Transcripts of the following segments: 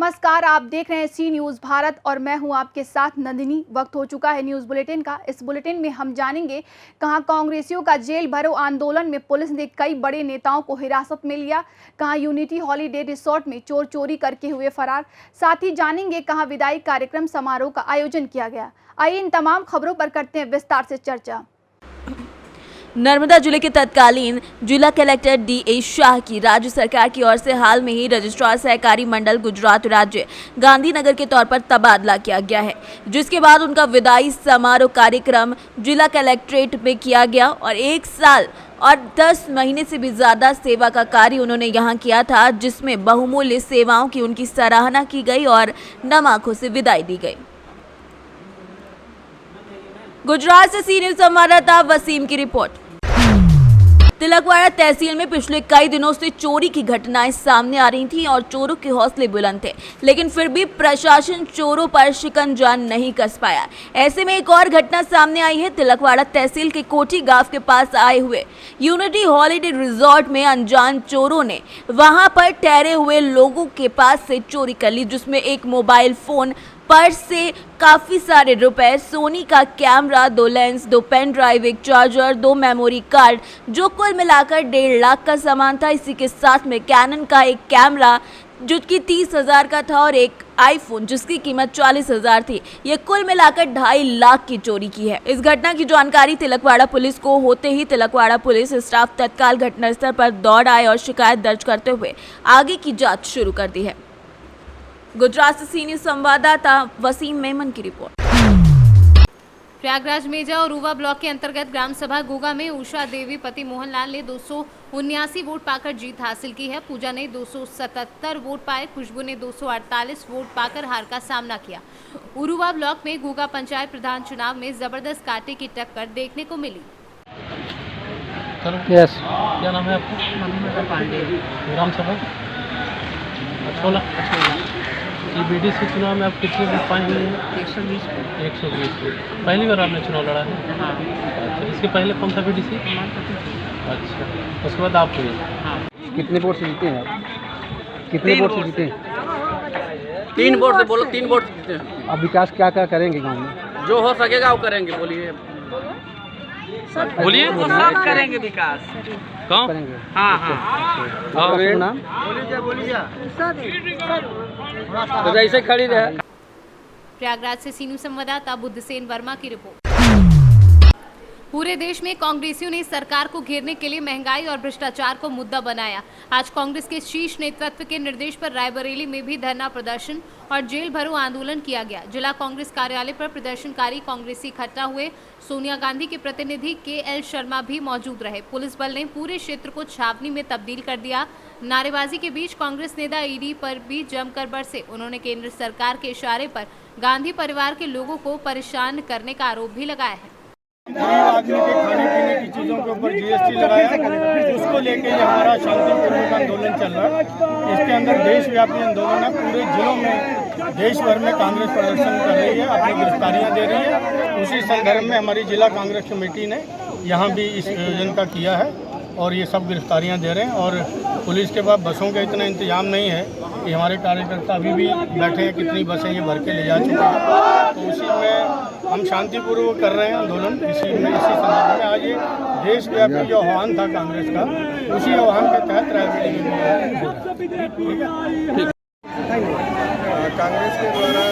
नमस्कार, आप देख रहे हैं सी न्यूज़ भारत और मैं हूं आपके साथ नंदिनी। वक्त हो चुका है न्यूज़ बुलेटिन का। इस बुलेटिन में हम जानेंगे कहां कांग्रेसियों का जेल भरो आंदोलन में पुलिस ने कई बड़े नेताओं को हिरासत में लिया, कहां यूनिटी हॉलीडे रिसोर्ट में चोर चोरी करके हुए फरार। साथ ही जानेंगे कहां विदाई कार्यक्रम समारोह का आयोजन किया गया। आइए इन तमाम खबरों पर करते हैं विस्तार से चर्चा। नर्मदा जिले के तत्कालीन जिला कलेक्टर डी.ए. शाह की राज्य सरकार की ओर से हाल में ही रजिस्ट्रार सहकारी मंडल गुजरात राज्य गांधीनगर के तौर पर तबादला किया गया है, जिसके बाद उनका विदाई समारोह कार्यक्रम जिला कलेक्ट्रेट में किया गया और 1 साल और 10 महीने से भी ज्यादा सेवा का कार्य उन्होंने यहां किया था, जिसमें बहुमूल्य सेवाओं की उनकी सराहना की गई और नम आंखों से विदाई दी गई। गुजरात से सी न्यूज़ संवाददाता वसीम की रिपोर्ट। तिलकवाड़ा तहसील में पिछले कई दिनों से चोरी की घटनाएं सामने आ रही थीं और चोरों के हौसले बुलंद थे, लेकिन फिर भी प्रशासन चोरों पर शिकंजा नहीं कस पाया। ऐसे में एक और घटना सामने आई है। तिलकवाड़ा तहसील के कोठी गांव के पास आए हुए यूनिटी हॉलीडे रिजॉर्ट में अनजान चोरों ने वहां पर ठहरे हुए लोगों के पास से चोरी कर ली, जिसमें एक मोबाइल फोन, पर्स से काफी सारे रुपए, सोनी का कैमरा, 2 लेंस, 2 पेन ड्राइव, एक चार्जर, 2 मेमोरी कार्ड, जो कुल मिलाकर 1.5 लाख का सामान था। इसी के साथ में कैनन का एक कैमरा जो कि 30,000 का था और एक आईफोन जिसकी कीमत 40,000 थी। ये कुल मिलाकर 2.5 लाख की चोरी की है। इस घटना की जानकारी तिलकवाड़ा पुलिस को होते ही तिलकवाड़ा पुलिस स्टाफ तत्काल घटनास्थल पर दौड़ आए और शिकायत दर्ज करते हुए आगे की जाँच शुरू कर दी है। गुजरात से सी न्यूज़ संवाददाता वसीम मेमन की रिपोर्ट। प्रयागराज मेजा और रूवा ब्लॉक के अंतर्गत ग्राम सभा गोगा में उषा देवी पति मोहनलाल ने 279 वोट पाकर जीत हासिल की है। पूजा ने 277 वोट पाए, खुशबू ने 248 वोट पाकर हार का सामना किया। उरुवा ब्लॉक में गोगा पंचायत प्रधान चुनाव में जबरदस्त कांटे की टक्कर देखने को मिली। यस, क्या नाम है आपका? पांडे। ग्राम सभा अछोला। बीडीसी चुनाव में आप कितने वोट पाए हुए हैं? 120 वोट। पहली बार आपने चुनाव लड़ा है? हाँ। अच्छा, इसके पहले कौन सा बीडीसी? अच्छा, उसके बाद आप हुए? हाँ। कितने वोट से जीते हैं आप? कितने वोट से जीते हैं? 3 वोट से। बोलो 3 वोट से जीते हैं। अब विकास क्या क्या करेंगे गाँव में? जो हो सकेगा वो करेंगे। बोलिए बोलिए। वो सब करेंगे विकास। कौन करेंगे? हाँ हाँ। और नाम तो ऐसे खड़ी रहे। प्रयागराज से सीनू संवाददाता बुद्धसेन वर्मा की रिपोर्ट। पूरे देश में कांग्रेसियों ने सरकार को घेरने के लिए महंगाई और भ्रष्टाचार को मुद्दा बनाया। आज कांग्रेस के शीर्ष नेतृत्व के निर्देश पर रायबरेली में भी धरना प्रदर्शन और जेल भरो आंदोलन किया गया। जिला कांग्रेस कार्यालय पर प्रदर्शनकारी कांग्रेसी इकट्ठा हुए। सोनिया गांधी के प्रतिनिधि के.एल. शर्मा भी मौजूद रहे। पुलिस बल ने पूरे क्षेत्र को छावनी में तब्दील कर दिया। नारेबाजी के बीच कांग्रेस नेता ईडी पर भी जमकर बरसे। उन्होंने केंद्र सरकार के इशारे पर गांधी परिवार के लोगों को परेशान करने का आरोप भी लगाया है। गरीब आदमी के खाने पीने की चीज़ों के ऊपर जीएसटी लगाया, उसको लेके ये हमारा शांतिपूर्वक आंदोलन चल रहा है। इसके अंदर देशव्यापी आंदोलन है। पूरे जिलों में देश भर में कांग्रेस प्रदर्शन कर रही है, अपनी गिरफ्तारियां दे रही है। उसी संदर्भ में हमारी जिला कांग्रेस कमेटी ने यहाँ भी इस आयोजन का किया है और ये सब गिरफ्तारियां दे रहे हैं। और पुलिस के पास बसों का इतना इंतजाम नहीं है कि हमारे कार्यकर्ता अभी भी बैठे हैं, कितनी बसें ये भर के ले जा चुके हैं। तो उसी में हम शांतिपूर्वक कर रहे हैं आंदोलन। इसी संदर्भ में आज ये देशव्यापी जो आह्वान था कांग्रेस का, उसी आह्वान के तहत रायबरेली में कांग्रेस के द्वारा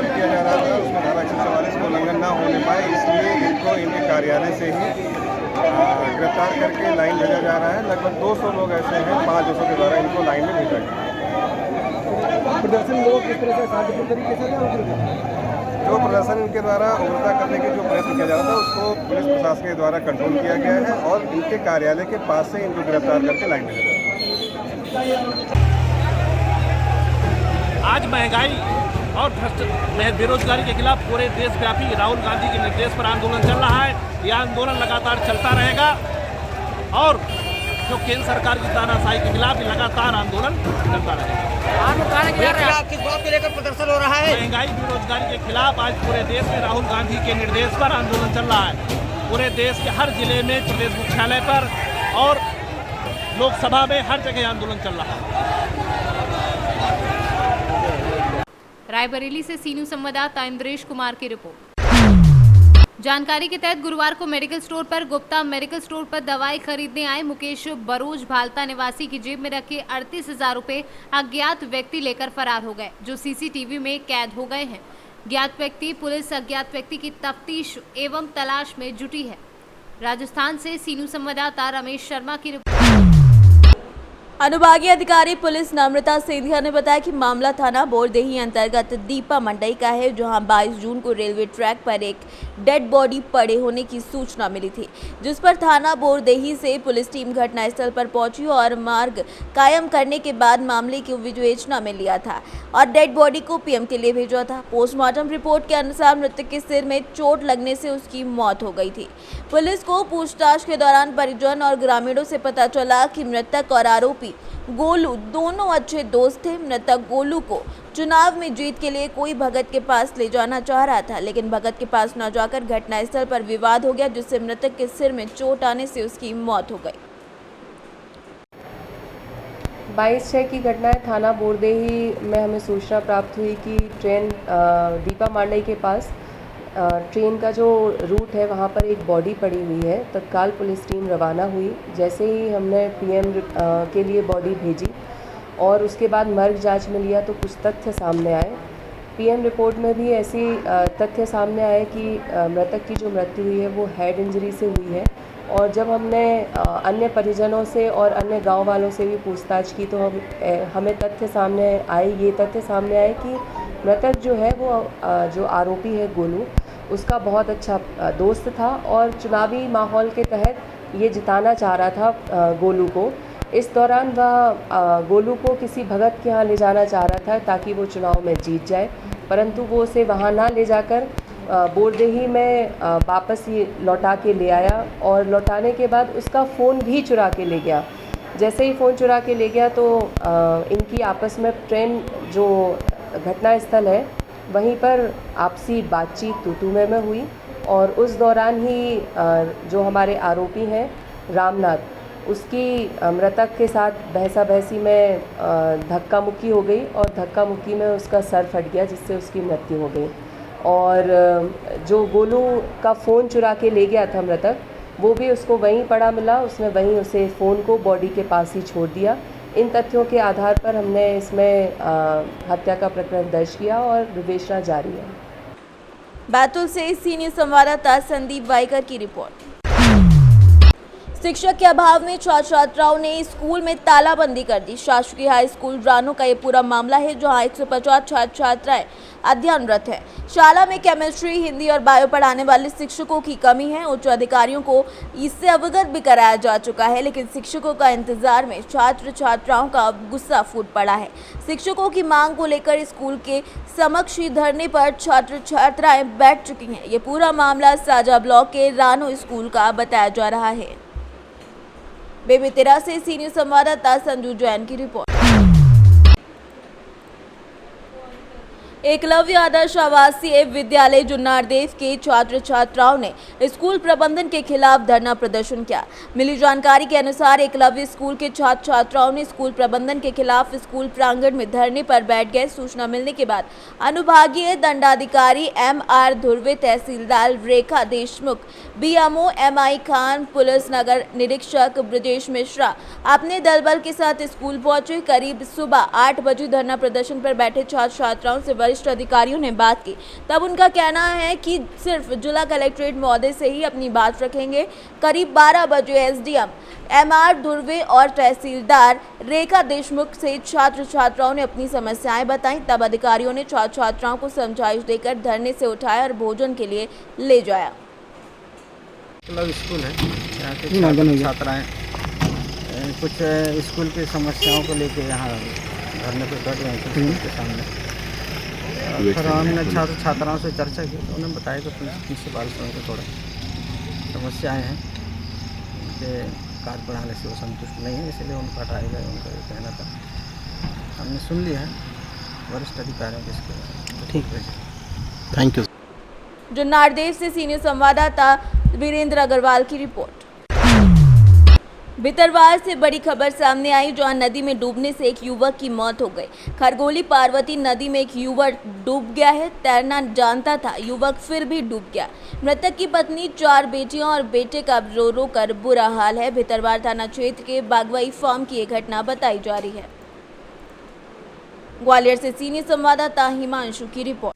किया जा रहा था, उसमें धारा 144 का उल्लंघन न होने पाए, इसलिए इनको इनके कार्यालय से ही गिरफ्तार करके लाइन भेजा जा रहा है। लगभग 200 लोग ऐसे हैं, 500 के द्वारा इनको लाइन में भेजा गया। प्रदर्शन लोग किस तरह से शांतिपूर्ण तरीके से जो प्रदर्शन इनके द्वारा उल्टा करने के जो प्रयत्न किया जा रहा था, उसको पुलिस प्रशासन के द्वारा कंट्रोल किया गया है और इनके कार्यालय के पास से इनको गिरफ्तार करके लाइन भेजा जा रहा है। आज महंगाई और बेरोजगारी के खिलाफ पूरे देशव्यापी राहुल गांधी के निर्देश पर आंदोलन चल रहा है। यह आंदोलन लगातार चलता रहेगा और जो केंद्र सरकार की तानाशाही के खिलाफ लगातार आंदोलन चलता रहेगा। किस बात को लेकर प्रदर्शन हो रहा है? महंगाई बेरोजगारी के खिलाफ आज पूरे देश में राहुल गांधी के निर्देश पर आंदोलन चल रहा है। पूरे देश के हर जिले में, प्रदेश मुख्यालय पर और लोकसभा में हर जगह आंदोलन चल रहा है। रायबरेली से सी न्यूज संवाददाता इंद्रेश कुमार की रिपोर्ट। जानकारी के तहत गुरुवार को मेडिकल स्टोर पर गुप्ता मेडिकल स्टोर पर दवाई खरीदने आए मुकेश बरोज भालता निवासी की जेब में रखे 38,000 रुपए अज्ञात व्यक्ति लेकर फरार हो गए, जो सीसीटीवी में कैद हो गए हैं। ज्ञात व्यक्ति पुलिस अज्ञात व्यक्ति की तफ्तीश एवं तलाश में जुटी है। राजस्थान से सी न्यूज संवाददाता रमेश शर्मा की रिपोर्ट। अनुभागीय अधिकारी पुलिस नम्रता सेधिया ने बताया कि मामला थाना बोरदेही अंतर्गत दीपा मंडई का है, जहां 22 जून को रेलवे ट्रैक पर एक डेड बॉडी पड़े होने की सूचना मिली थी, जिस पर थाना बोरदेही से पुलिस टीम घटनास्थल पर पहुंची और मार्ग कायम करने के बाद मामले की विवेचना में लिया था और डेड बॉडी को पीएम के लिए भेजा था। पोस्टमार्टम रिपोर्ट के अनुसार मृतक के सिर में चोट लगने से उसकी मौत हो गई थी। पुलिस को पूछताछ के दौरान परिजन और ग्रामीणों से पता चला कि मृतक और आरोपी गोलू दोनों अच्छे दोस्त थे। मृतक गोलू को चुनाव में जीत के लिए कोई भगत के पास ले जाना चाह रहा था, लेकिन भगत के पास न जाकर घटनास्थल पर विवाद हो गया, जिससे मृतक के सिर में चोट आने से उसकी मौत हो गई। 22/6 की घटना है। थाना बोरदेही में हमें सूचना प्राप्त हुई कि ट्रेन दीपा मांडई के पास ट्रेन का जो रूट है वहाँ पर एक बॉडी पड़ी हुई है। तत्काल पुलिस टीम रवाना हुई। जैसे ही हमने पीएम के लिए बॉडी भेजी और उसके बाद मर्ग जांच में लिया तो कुछ तथ्य सामने आए। पीएम रिपोर्ट में भी ऐसी तथ्य सामने आए कि मृतक की जो मृत्यु हुई है वो हेड इंजरी से हुई है। और जब हमने अन्य परिजनों से और अन्य गांव वालों से भी पूछताछ की तो हमें ये तथ्य सामने आए कि मृतक जो है वो जो आरोपी है गोलू, उसका बहुत अच्छा दोस्त था और चुनावी माहौल के तहत ये जिताना चाह रहा था गोलू को। इस दौरान वह गोलू को किसी भगत के यहाँ ले जाना चाह रहा था ताकि वो चुनाव में जीत जाए, परंतु वो उसे वहाँ ना ले जाकर बोरदेही में वापस ही लौटा के ले आया और लौटाने के बाद उसका फ़ोन भी चुरा के ले गया। जैसे ही फ़ोन चुरा के ले गया तो इनकी आपस में ट्रेन जो घटना स्थल है वहीं पर आपसी बातचीत तू-तू में हुई और उस दौरान ही जो हमारे आरोपी हैं रामनाथ, उसकी मृतक के साथ बहसा-बहसी में धक्का मुक्की हो गई और धक्का मुक्की में उसका सर फट गया, जिससे उसकी मृत्यु हो गई। और जो गोलू का फ़ोन चुरा के ले गया था मृतक, वो भी उसको वहीं पड़ा मिला। उसने वहीं उसे फ़ोन को बॉडी के पास ही छोड़ दिया। इन तथ्यों के आधार पर हमने इसमें हत्या का प्रकरण दर्ज किया और विवेचना जारी है। बैतूल से सी न्यूज संवाददाता संदीप वाइकर की रिपोर्ट। शिक्षक के अभाव में छात्र छात्राओं ने स्कूल में तालाबंदी कर दी। शासकीय हाई स्कूल रानो का ये पूरा मामला है, जहां 150 छात्र छात्राएं अध्ययनरत हैं। शाला में केमिस्ट्री, हिंदी और बायो पढ़ाने वाले शिक्षकों की कमी है। उच्च अधिकारियों को इससे अवगत भी कराया जा चुका है, लेकिन शिक्षकों का इंतजार में छात्र छात्राओं का गुस्सा फूट पड़ा है। शिक्षकों की मांग को लेकर स्कूल के समक्ष धरने पर छात्र छात्राएं बैठ चुकी हैं। ये पूरा मामला साजा ब्लॉक के रानो स्कूल का बताया जा रहा है। बेबीतेरा से सी न्यूज संवाददाता संजू जैन की रिपोर्ट। एकलव्य आदर्श आवासीय विद्यालय जुन्नारदेव के छात्र छात्राओं ने स्कूल प्रबंधन के खिलाफ धरना प्रदर्शन किया। मिली जानकारी के अनुसार एकलव्य स्कूल के छात्र छात्राओं ने स्कूल प्रबंधन के खिलाफ स्कूल प्रांगण में धरने पर बैठ गए। सूचना मिलने के बाद अनुभागीय दंडाधिकारी MR धुर्वे, तहसीलदार Rekha Deshmukh, BMO MI Khan, police नगर निरीक्षक ब्रजेश मिश्रा अपने दलबल के साथ स्कूल पहुंचे। करीब सुबह 8 बजे धरना प्रदर्शन पर बैठे छात्र छात्राओं से वरिष्ठ अधिकारियों ने बात की। तब उनका कहना है कि सिर्फ जिला कलेक्ट्रेट महोदय से ही अपनी बात रखेंगे। करीब 12 बजे SDM MR धुर्वे और तहसीलदार रेखा देशमुख से छात्र छात्राओं ने अपनी समस्याएं बताई। तब अधिकारियों ने छात्र छात्राओं को समझाइश देकर धरने से उठाया और भोजन के लिए ले जाया। स्कूल है, यहाँ के छात्राएं कुछ स्कूल की समस्याओं को लेकर यहाँ धरने पर बैठ गए थे स्कूल के सामने। फिर हमने छात्र छात्राओं से चर्चा की तो उन्होंने बताया कि प्रिंसिपल से उनको थोड़ा समस्याएं हैं कि कार्य पढ़ाने से वो संतुष्ट नहीं है, इसलिए उनको हटाया गया। उनका ये कहना था, हमने सुन लिया है वरिष्ठ अधिकारियों के इसके। ठीक है, थैंक यू। जुन्नारदेव से सीनियर संवाददाता वीरेंद्र अग्रवाल की रिपोर्ट। भितरवार से बड़ी खबर सामने आई, जहां नदी में डूबने से एक युवक की मौत हो गई। खरगोली पार्वती नदी में एक युवक डूब गया है। तैरना जानता था युवक, फिर भी डूब गया। मृतक की पत्नी, 4 बेटियां और बेटे का रो रो कर बुरा हाल है। भितरवार थाना क्षेत्र के बागवाई फार्म की ये घटना बताई जा रही है। ग्वालियर से सीनियर संवाददाता हिमांशु की रिपोर्ट।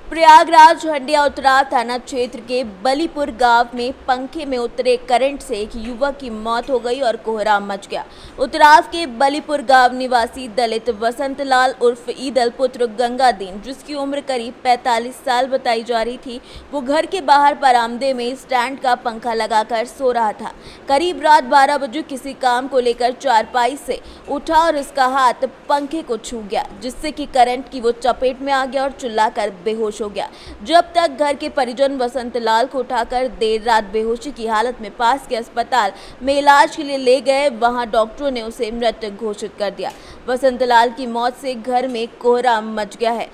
प्रयागराज हंडिया उत्तराव थाना क्षेत्र के बलीपुर गांव में पंखे में उतरे करंट से एक युवक की मौत हो गई और कोहराम मच गया। उत्तराव के बलीपुर गांव निवासी दलित वसंतलाल उर्फ ईदल पुत्र गंगादीन, जिसकी उम्र करीब 45 साल बताई जा रही थी, वो घर के बाहर बरामदे में स्टैंड का पंखा लगाकर सो रहा था। करीब रात 12 बजे किसी काम को लेकर चारपाई से उठा और उसका हाथ पंखे को छू गया, जिससे कि करंट की वो चपेट में आ गया और चिल्लाकर बेहोश हो गया। जब तक घर के परिजन वसंतलाल को उठाकर देर रात बेहोशी की हालत में पास के अस्पताल में इलाज के लिए ले गए, वहां डॉक्टरों ने उसे मृत घोषित कर दिया। वसंतलाल की मौत से घर में कोहराम मच गया है।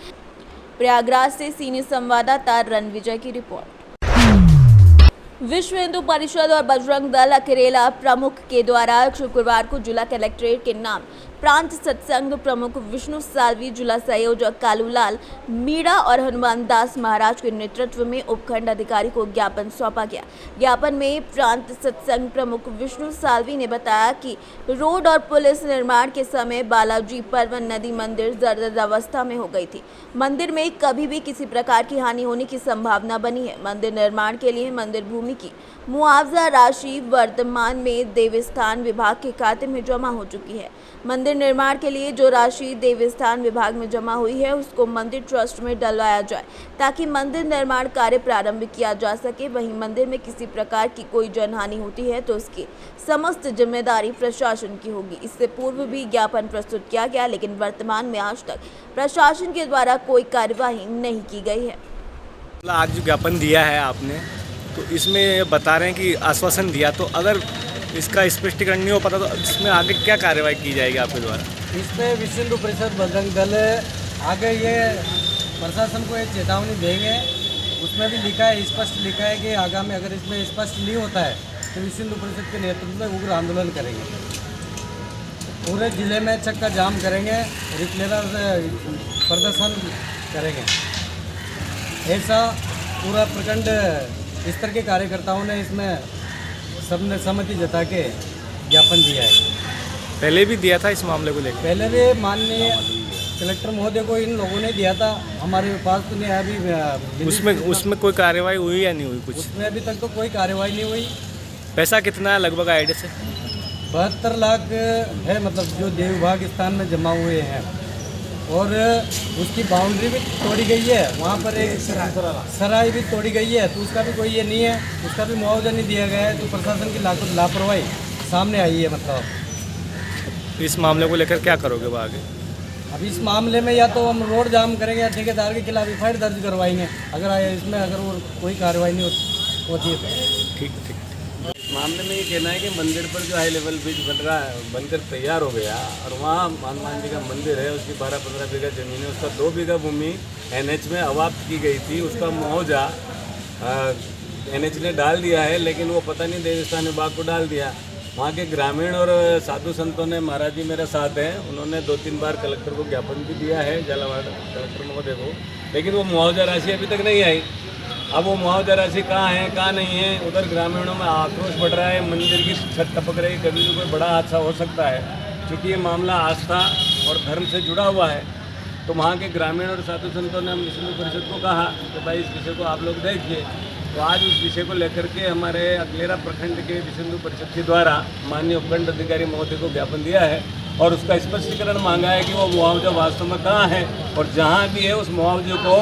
प्रयागराज से सीनियर संवाददाता रणविजय की रिपोर्ट। विश्व हिंदू परिषद और बजरंग दल अकेरेला प्रमुख के द्वारा शुक्रवार को जिला कलेक्ट्रेट के नाम प्रांत सत्संग प्रमुख विष्णु सालवी, जिला संयोजक कालूलाल मीणा और हनुमान दास महाराज के नेतृत्व में उपखंड अधिकारी को ज्ञापन सौंपा गया। ज्ञापन में प्रांत सत्संग प्रमुख विष्णु सालवी ने बताया कि रोड और पुलिस निर्माण के समय बालाजी परवन नदी मंदिर जर्जर अवस्था में हो गई थी। मंदिर में कभी भी किसी प्रकार की हानि होने की संभावना बनी है। मंदिर निर्माण के लिए मंदिर भूमि की मुआवजा राशि वर्तमान में देवस्थान विभाग के खाते में जमा हो चुकी है। मंदिर निर्माण के लिए जो राशि देवस्थान विभाग में जमा हुई है, उसको मंदिर ट्रस्ट में डलवाया जाए, ताकि मंदिर निर्माण कार्य प्रारंभ किया जा सके। वहीं मंदिर में किसी प्रकार की कोई जनहानि होती है तो उसकी समस्त जिम्मेदारी प्रशासन की होगी। इससे पूर्व भी ज्ञापन प्रस्तुत किया गया, लेकिन वर्तमान में आज तक प्रशासन के द्वारा कोई कार्यवाही नहीं की गई है। आज जो ज्ञापन दिया है आपने, तो इसमें बता रहे हैं कि आश्वासन दिया, तो अगर इसका स्पष्टीकरण नहीं हो पाता तो इसमें आगे क्या कार्रवाई की जाएगी आपके द्वारा? इसमें विश्व हिंदू परिषद बजरंग दल आगे ये प्रशासन को एक चेतावनी देंगे। उसमें भी लिखा है, स्पष्ट लिखा है कि आगामी अगर इसमें स्पष्ट नहीं होता है तो विश्व हिंदू परिषद के नेतृत्व में उग्र आंदोलन करेंगे। पूरे जिले में चक्का जाम करेंगे, रिक्लेयर प्रदर्शन करेंगे। ऐसा पूरा प्रखंड स्तर के कार्यकर्ताओं ने इसमें सबने सहमति जता के ज्ञापन दिया है। पहले भी दिया था इस मामले को लेकर? पहले भी माननीय कलेक्टर महोदय को इन लोगों ने दिया था, हमारे पास तो नहीं अभी। उसमें कोई कार्रवाई हुई या नहीं हुई? कुछ उसमें अभी तक तो कोई कार्रवाई नहीं हुई। पैसा कितना है लगभग आइडिया से? 72 लाख है, मतलब जो देव विभाग स्थान में जमा हुए हैं, और उसकी बाउंड्री भी तोड़ी गई है। वहाँ पर एक सराय भी तोड़ी गई है, तो उसका भी कोई ये नहीं है, उसका भी मुआवजा नहीं दिया गया है। तो प्रशासन की लापरवाही सामने आई है। मतलब इस मामले को लेकर क्या करोगे आगे? अब इस मामले में या तो हम रोड जाम करेंगे या ठेकेदार के खिलाफ एफआईआर दर्ज करवाएंगे, अगर इसमें अगर वो कोई कार्रवाई नहीं होती है तो। ठीक। मामले में ये कहना है कि मंदिर पर जो हाई लेवल ब्रिज बन रहा है, बनकर तैयार हो गया, और वहाँ हनुमान जी का मंदिर है, उसकी 12-15 बीघा ज़मीन है, उसका 2 बीघा भूमि एनएच में अवाप्त की गई थी। उसका मुआवजा एनएच ने डाल दिया है, लेकिन वो पता नहीं देवस्थान विभाग को डाल दिया। वहाँ के ग्रामीण और साधु संतों ने, महाराज जी मेरे साथ हैं, उन्होंने 2-3 बार कलेक्टर को ज्ञापन भी दिया है, झालावाड़ कलेक्टर महोदय को, लेकिन वो मुआवजा राशि अभी तक नहीं आई। अब वो मुआवजा राशि कहाँ है कहाँ नहीं है, उधर ग्रामीणों में आक्रोश बढ़ रहा है, मंदिर की छत टपक रही, कभी भी कोई बड़ा हादसा हो सकता है। क्योंकि ये मामला आस्था और धर्म से जुड़ा हुआ है, तो वहाँ के ग्रामीण और साधु संतों ने हम विश्व हिंदू परिषद को कहा कि भाई इस विषय को आप लोग देखिए। तो आज उस विषय को लेकर के हमारे अकलेरा प्रखंड के विश्व हिंदू परिषद के द्वारा माननीय उपखंड अधिकारी महोदय को ज्ञापन दिया है और उसका स्पष्टीकरण मांगा है कि वो मुआवजा वास्तव में कहाँ है, और जहाँ भी है उस मुआवजे को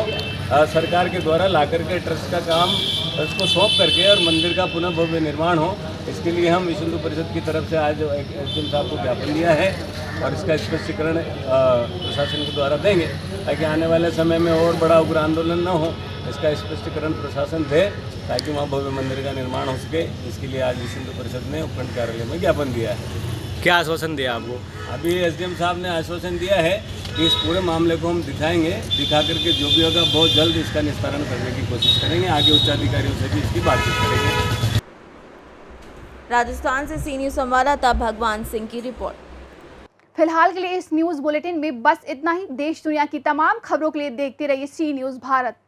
सरकार के द्वारा ला करके ट्रस्ट का काम उसको सौंप करके और मंदिर का पुनः भव्य निर्माण हो। इसके लिए हम विश्व हिंदू परिषद की तरफ से आज एसडीएम साहब को ज्ञापन दिया है और इसका स्पष्टीकरण प्रशासन के द्वारा देंगे, ताकि आने वाले समय में और बड़ा उग्र आंदोलन न हो। इसका स्पष्टीकरण प्रशासन दे ताकि वहाँ भव्य मंदिर का निर्माण हो सके। इसके लिए आज विश्व हिंदू परिषद ने उपखंड कार्यालय में ज्ञापन दिया है। क्या आश्वासन दिया आपको? अभी एसडीएम साहब ने आश्वासन दिया है कि इस पूरे मामले को हम दिखाएंगे, दिखा करके जो भी होगा बहुत जल्द इसका निस्तारण करने की कोशिश करेंगे। आगे उच्चाधिकारियों से भी इसकी बातचीत करेंगे। राजस्थान से सी न्यूज संवाददाता भगवान सिंह की रिपोर्ट। फिलहाल के लिए इस न्यूज़ बुलेटिन में बस इतना ही। देश दुनिया की तमाम खबरों के लिए देखते रहिए सी न्यूज़ भारत।